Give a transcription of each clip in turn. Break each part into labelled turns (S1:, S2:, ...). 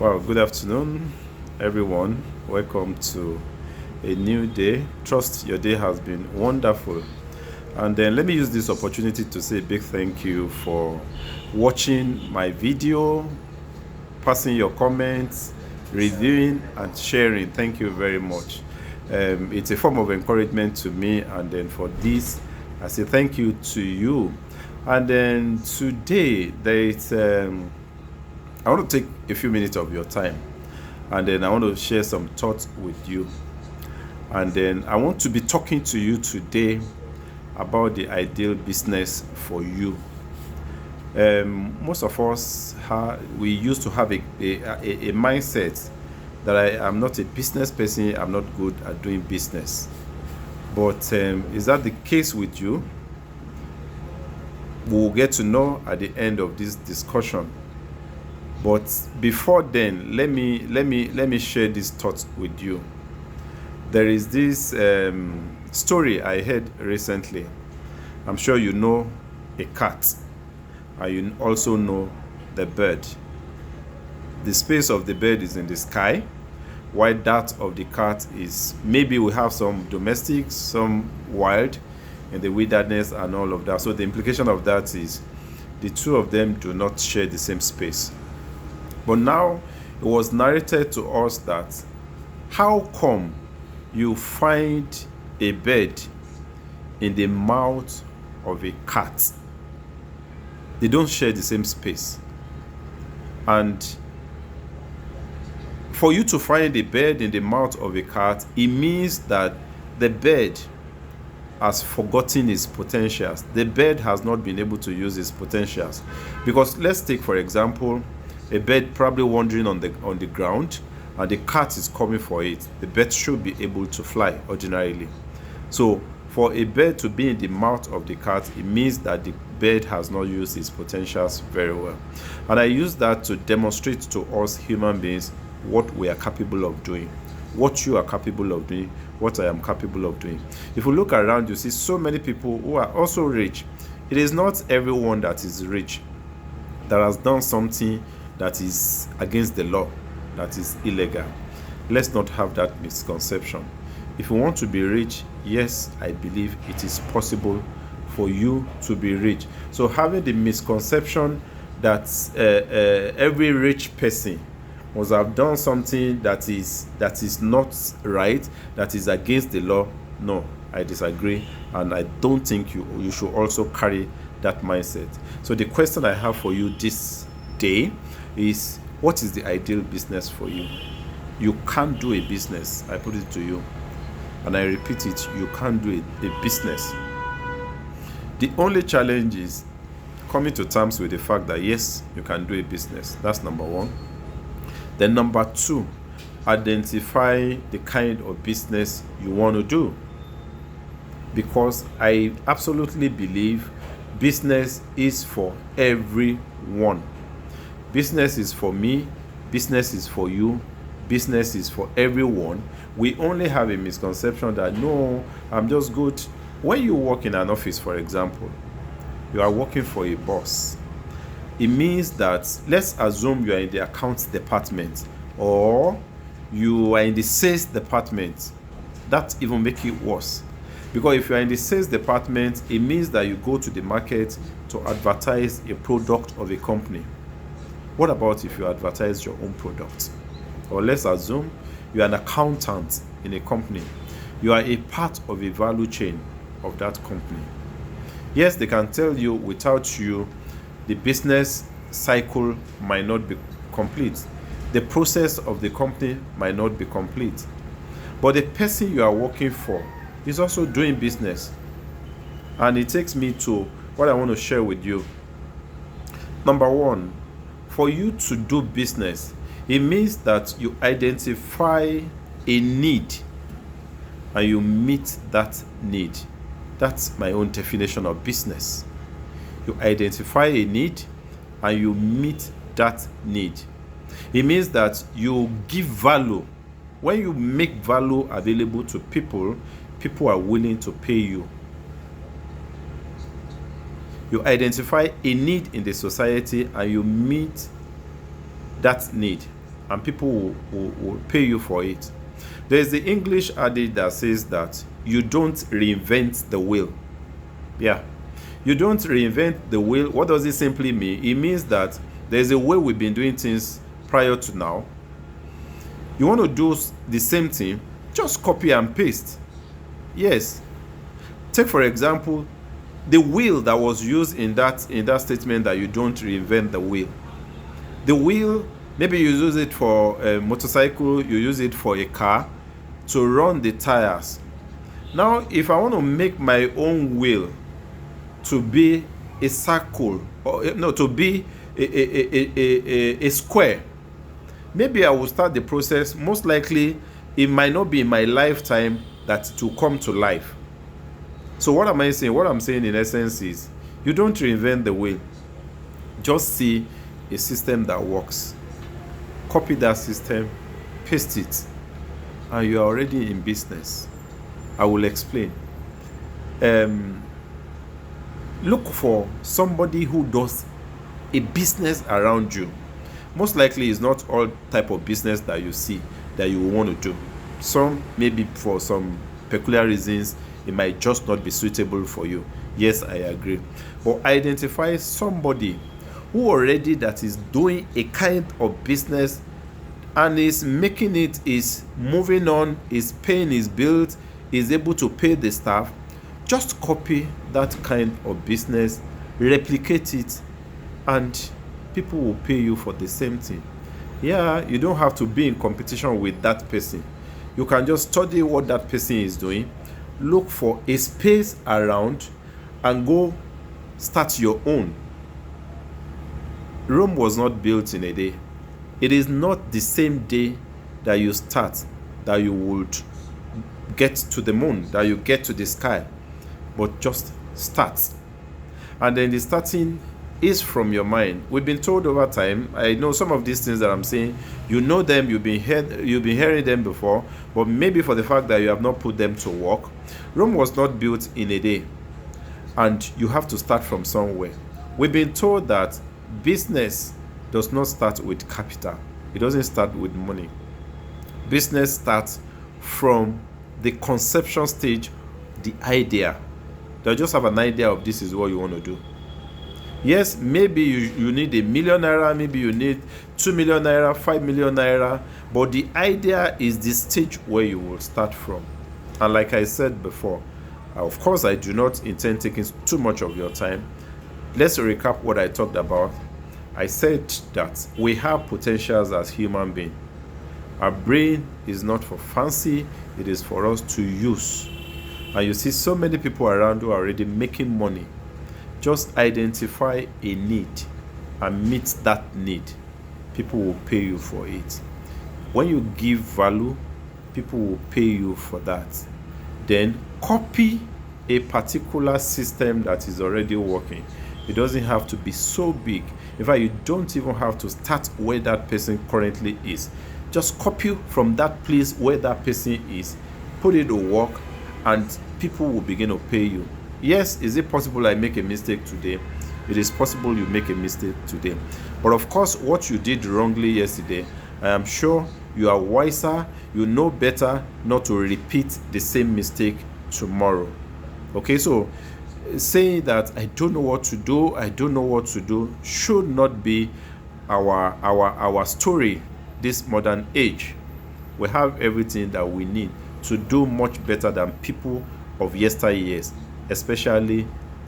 S1: Well, good afternoon, everyone. Welcome to a new day. Trust your day has been wonderful. And then let me use this opportunity to say a big thank you for watching my video, passing your comments, reviewing, and sharing. Thank you very much. It's a form of encouragement to me, and then for this, I say thank you to you. And then today, I want to take a few minutes of your time, and then I want to share some thoughts with you. And then I want to be talking to you today about the ideal business for you. Most of us, we used to have a mindset that I am not a business person, I'm not good at doing business. But is that the case with you? We'll get to know at the end of this discussion. But before then, let me share these thoughts with you. There is this story I heard recently. I'm sure you know a cat, and you also know the bird. The space of the bird is in the sky, while that of the cat is, maybe we have some domestic, some wild in the wilderness and all of that. So the implication of that is the two of them do not share the same space. But now it was narrated to us that how come you find a bird in the mouth of a cat? They don't share the same space. And for you to find a bird in the mouth of a cat, it means that the bird has forgotten its potentials. The bird has not been able to use its potentials. Because let's take, for example, a bird probably wandering on the ground, and the cat is coming for it. The bird should be able to fly ordinarily. So for a bird to be in the mouth of the cat, it means that the bird has not used its potentials very well. And I use that to demonstrate to us human beings what we are capable of doing, what you are capable of doing, what I am capable of doing. If you look around, you see so many people who are also rich. It is not everyone that is rich that has done something that is against the law, that is illegal. Let's not have that misconception. If you want to be rich, yes, I believe it is possible for you to be rich. So having the misconception that every rich person must have done something that is not right, that is against the law, no, I disagree, and I don't think you should also carry that mindset. So the question I have for you this day is, what is the ideal business for you? You can't do a business, I put it to you, and I repeat it, you can't do a business. The only challenge is coming to terms with the fact that yes, you can do a business. That's number one. Then number two, identify the kind of business you want to do. Because I absolutely believe business is for everyone. Business is for me, business is for you, business is for everyone. We only have a misconception that no, I'm just good. When you work in an office, for example, you are working for a boss. It means that, let's assume you are in the accounts department or you are in the sales department. That even makes it worse. Because if you are in the sales department, it means that you go to the market to advertise a product of a company. What about if you advertise your own product? Or let's assume you are an accountant in a company. You are a part of a value chain of that company. Yes, they can tell you without you, the business cycle might not be complete. The process of the company might not be complete. But the person you are working for is also doing business. And it takes me to what I want to share with you. Number one, for you to do business, it means that you identify a need and you meet that need. That's my own definition of business. You identify a need and you meet that need. It means that you give value. When you make value available to people, people are willing to pay you. You identify a need in the society and you meet that need and people will pay you for it. There's the English adage that says that you don't reinvent the wheel. Yeah, you don't reinvent the wheel. What does it simply mean? It means that there's a way we've been doing things prior to now. You want to do the same thing, just copy and paste. Yes. Take for example the wheel that was used in that statement that you don't reinvent the wheel. The wheel, maybe you use it for a motorcycle, you use it for a car to run the tires. Now, if I want to make my own wheel to be a circle, or no, to be a square, maybe I will start the process. Most likely, it might not be in my lifetime that it will come to life. So what am I saying? What I'm saying in essence is, you don't reinvent the wheel. Just see a system that works. Copy that system, paste it, and you are already in business. I will explain. Look for somebody who does a business around you. Most likely it's not all type of business that you see that you want to do. Some, maybe for some peculiar reasons, it might just not be suitable for you. Yes, I agree. But identify somebody who already that is doing a kind of business and is making it, is moving on, is paying his bills, is able to pay the staff. Just copy that kind of business, replicate it, and people will pay you for the same thing. Yeah, you don't have to be in competition with that person. You can just study what that person is doing, look for a space around, and go start your own. Rome was not built in a day. It is not the same day that you start that you would get to the moon, that you get to the sky, but just start. And then the starting is from your mind. We've been told over time, I know some of these things that I'm saying, you know them, you've been hearing them before, but maybe for the fact that you have not put them to work. Rome was not built in a day, and you have to start from somewhere. We've been told that business does not start with capital. It doesn't start with money. Business starts from the conception stage, the idea. They just have an idea of this is what you want to do. Yes, maybe you need $1 million naira, maybe you need 2 million naira, 5 million naira, but the idea is the stage where you will start from. And like I said before, of course, I do not intend taking too much of your time. Let's recap what I talked about. I said that we have potentials as human beings. Our brain is not for fancy, it is for us to use. And you see so many people around who are already making money. Just identify a need and meet that need. People will pay you for it. When you give value, people will pay you for that. Then copy a particular system that is already working. It doesn't have to be so big. In fact, you don't even have to start where that person currently is. Just copy from that place where that person is, put it to work, and people will begin to pay you. Yes, is it possible I make a mistake today? It is possible you make a mistake today. But of course, what you did wrongly yesterday, I am sure you are wiser, you know better not to repeat the same mistake tomorrow. Okay, so saying that I don't know what to do should not be our story this modern age. We have everything that we need to do much better than people of yesteryears, especially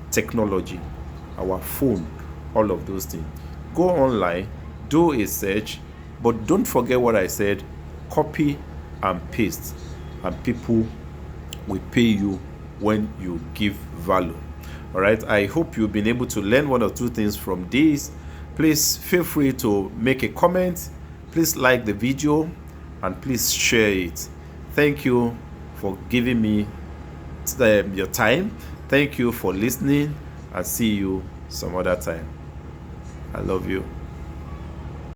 S1: technology, our phone, all of those things. Go online, do a search, but don't forget what I said, copy and paste, and people will pay you when you give value. All right, I hope you've been able to learn one or two things from this. Please feel free to make a comment, please like the video, and please share it. Thank you for giving me your time. Thank you for listening, and see you some other time. I love you.